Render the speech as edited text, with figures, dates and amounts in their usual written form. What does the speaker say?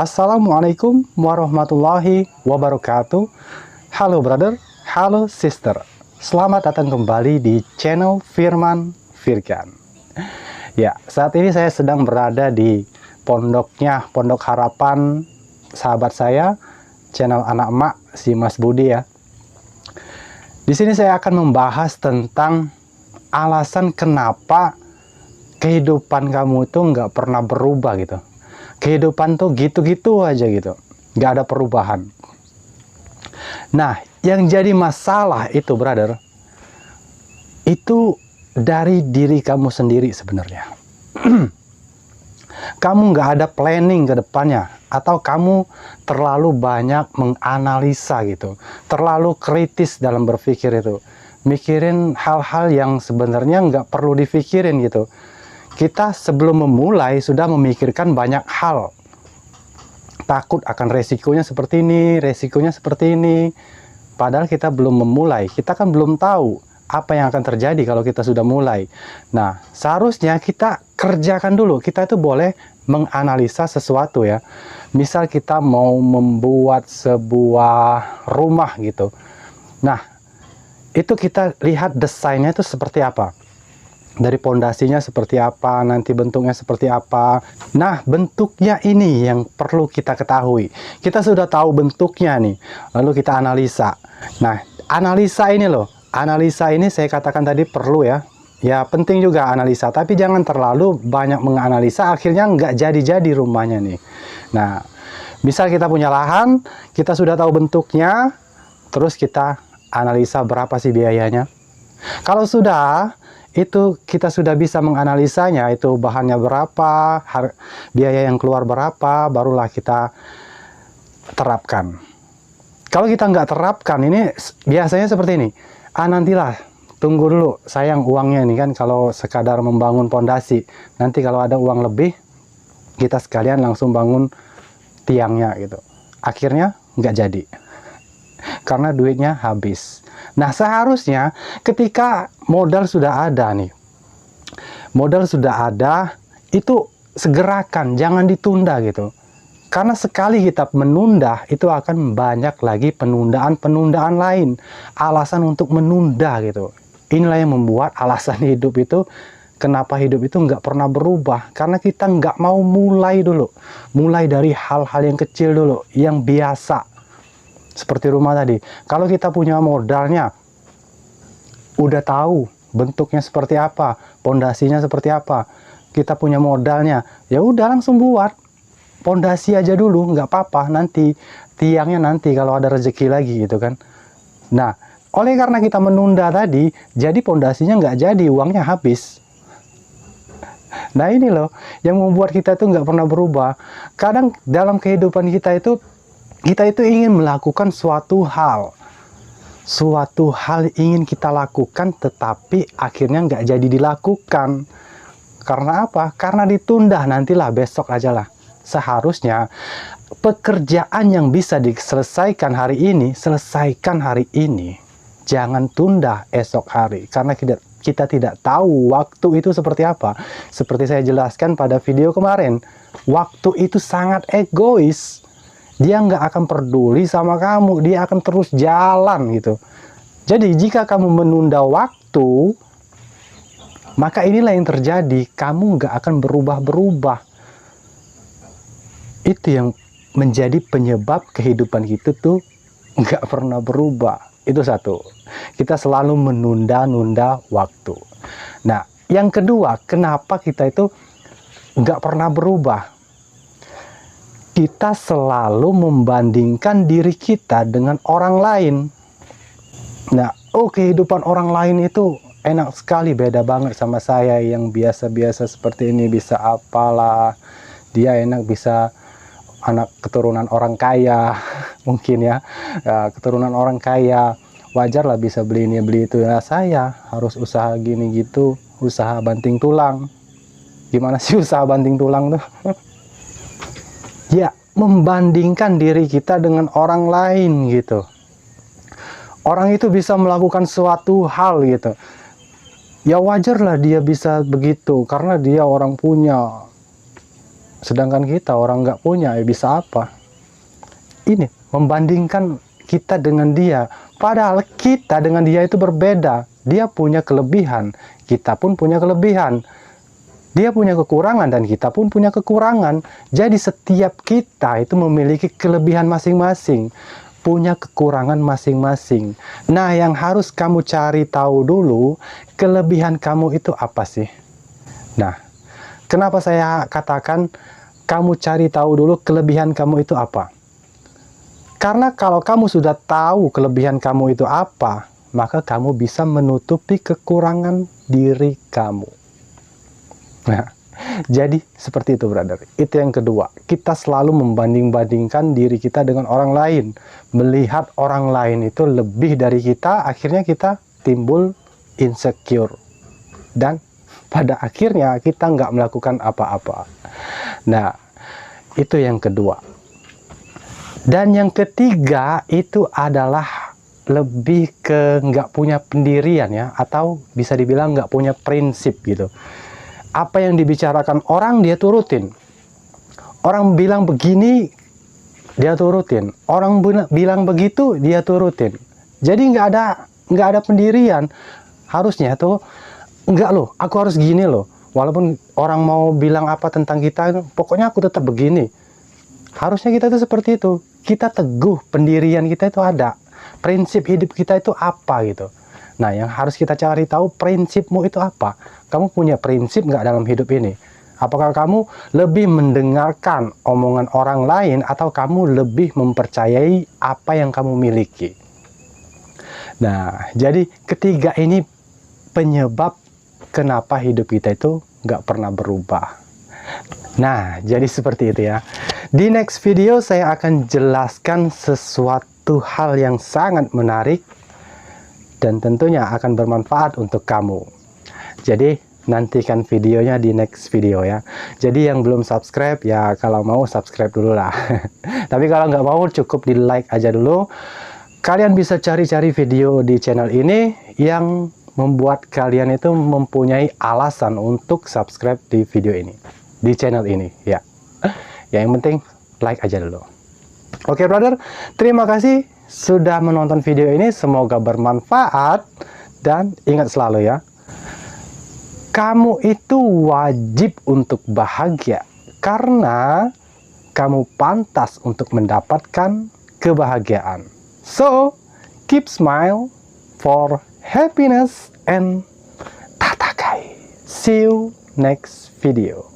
Assalamualaikum warahmatullahi wabarakatuh. Halo brother, halo sister. Selamat datang kembali di channel Firman Firkan. Ya, saat ini saya sedang berada di pondoknya, Pondok Harapan sahabat saya, channel anak emak si Mas Budi ya. Di sini saya akan membahas tentang alasan kenapa kehidupan kamu itu nggak pernah berubah gitu. Kehidupan tuh gitu-gitu aja gitu, nggak ada perubahan. Nah, yang jadi masalah itu brother, itu dari diri kamu sendiri sebenarnya. Kamu nggak ada planning ke depannya, atau kamu terlalu banyak menganalisa gitu, terlalu kritis dalam berpikir itu, mikirin hal-hal yang sebenarnya nggak perlu dipikirin gitu. Kita sebelum memulai sudah memikirkan banyak hal, takut akan resikonya seperti ini, resikonya seperti ini. Padahal kita belum memulai, kita kan belum tahu apa yang akan terjadi kalau kita sudah mulai. Nah, seharusnya kita kerjakan dulu. Kita itu boleh menganalisa sesuatu ya. Misal kita mau membuat sebuah rumah gitu. Nah, itu kita lihat desainnya itu seperti apa. Dari pondasinya seperti apa, nanti bentuknya seperti apa. Nah, bentuknya ini yang perlu kita ketahui. Kita sudah tahu bentuknya nih, lalu kita analisa. Nah, analisa ini loh, analisa ini saya katakan tadi perlu ya. Ya, penting juga analisa, tapi jangan terlalu banyak menganalisa, akhirnya nggak jadi-jadi rumahnya nih. Nah, misal kita punya lahan, kita sudah tahu bentuknya, terus kita analisa berapa sih biayanya. Kalau sudah, itu kita sudah bisa menganalisanya, itu bahannya berapa, biaya yang keluar berapa, barulah kita terapkan. Kalau kita nggak terapkan, ini biasanya seperti ini. Nantilah, tunggu dulu, sayang uangnya ini kan kalau sekadar membangun pondasi. Nanti kalau ada uang lebih, kita sekalian langsung bangun tiangnya gitu. Akhirnya nggak jadi. Karena duitnya habis. Nah, seharusnya ketika modal sudah ada nih, modal sudah ada, itu segerakan, jangan ditunda gitu. Karena sekali kita menunda, itu akan banyak lagi penundaan-penundaan lain, alasan untuk menunda gitu. Inilah yang membuat alasan hidup itu, kenapa hidup itu nggak pernah berubah, karena kita nggak mau mulai dulu, mulai dari hal-hal yang kecil dulu, yang biasa. Seperti rumah tadi, kalau kita punya modalnya, udah tahu bentuknya seperti apa, pondasinya seperti apa, kita punya modalnya, ya udah langsung buat pondasi aja dulu, nggak apa-apa, nanti tiangnya nanti kalau ada rezeki lagi gitu kan. Nah, oleh karena kita menunda tadi, jadi pondasinya nggak jadi, uangnya habis. Nah ini loh yang membuat kita itu nggak pernah berubah. Kadang dalam kehidupan kita itu ingin melakukan suatu hal ingin kita lakukan, tetapi akhirnya nggak jadi dilakukan. Karena apa? Karena ditunda, nantilah besok aja lah. Seharusnya pekerjaan yang bisa diselesaikan hari ini, selesaikan hari ini. Jangan tunda esok hari, karena kita tidak tahu waktu itu seperti apa. Seperti saya jelaskan pada video kemarin, waktu itu sangat egois. Dia nggak akan peduli sama kamu, dia akan terus jalan gitu. Jadi jika kamu menunda waktu, maka inilah yang terjadi, kamu nggak akan berubah-berubah. Itu yang menjadi penyebab kehidupan kita tuh nggak pernah berubah. Itu satu, kita selalu menunda-nunda waktu. Nah, yang kedua, kenapa kita itu nggak pernah berubah? Kita selalu membandingkan diri kita dengan orang lain. Nah, kehidupan orang lain itu enak sekali, beda banget sama saya yang biasa-biasa seperti ini, bisa apalah. Dia enak, bisa anak keturunan orang kaya, mungkin ya, keturunan orang kaya, wajar lah bisa beli ini, beli itu. Nah, saya harus usaha gini gitu, usaha banting tulang. Gimana sih usaha banting tulang tuh? Ya, membandingkan diri kita dengan orang lain gitu. Orang itu bisa melakukan suatu hal gitu. Ya wajarlah dia bisa begitu, karena dia orang punya. Sedangkan kita orang nggak punya, ya bisa apa? Ini membandingkan kita dengan dia. Padahal kita dengan dia itu berbeda. Dia punya kelebihan, kita pun punya kelebihan. Dia punya kekurangan dan kita pun punya kekurangan. Jadi setiap kita itu memiliki kelebihan masing-masing, punya kekurangan masing-masing. Nah, yang harus kamu cari tahu dulu, kelebihan kamu itu apa sih? Nah, kenapa saya katakan kamu cari tahu dulu kelebihan kamu itu apa? Karena kalau kamu sudah tahu kelebihan kamu itu apa, maka kamu bisa menutupi kekurangan diri kamu. Nah, jadi seperti itu, brother. Itu yang kedua. Kita selalu membanding-bandingkan diri kita dengan orang lain. Melihat orang lain itu lebih dari kita, akhirnya kita timbul insecure. Dan pada akhirnya kita nggak melakukan apa-apa. Nah, itu yang kedua. Dan yang ketiga itu adalah lebih ke nggak punya pendirian ya, atau bisa dibilang nggak punya prinsip gitu. Apa yang dibicarakan orang dia turutin. Orang bilang begini dia turutin. Orang bilang begitu dia turutin. Jadi nggak ada pendirian. Harusnya tuh enggak loh, aku harus gini loh. Walaupun orang mau bilang apa tentang kita, pokoknya aku tetap begini. Harusnya kita tuh seperti itu. Kita teguh, pendirian kita itu ada. Prinsip hidup kita itu apa gitu. Nah, yang harus kita cari tahu prinsipmu itu apa. Kamu punya prinsip nggak dalam hidup ini? Apakah kamu lebih mendengarkan omongan orang lain atau kamu lebih mempercayai apa yang kamu miliki? Nah, jadi ketiga ini penyebab kenapa hidup kita itu nggak pernah berubah. Nah, jadi seperti itu ya. Di next video saya akan jelaskan sesuatu hal yang sangat menarik dan tentunya akan bermanfaat untuk kamu. Jadi nantikan videonya di next video ya. Jadi yang belum subscribe ya kalau mau subscribe dulu lah. Tapi kalau nggak mau cukup di like aja dulu. Kalian bisa cari-cari video di channel ini yang membuat kalian itu mempunyai alasan untuk subscribe di video ini, di channel ini ya. Ya yang penting like aja dulu. Oke brother, terima kasih sudah menonton video ini, semoga bermanfaat dan ingat selalu ya, kamu itu wajib untuk bahagia karena kamu pantas untuk mendapatkan kebahagiaan. So, keep smile for happiness and tatakai. See you next video.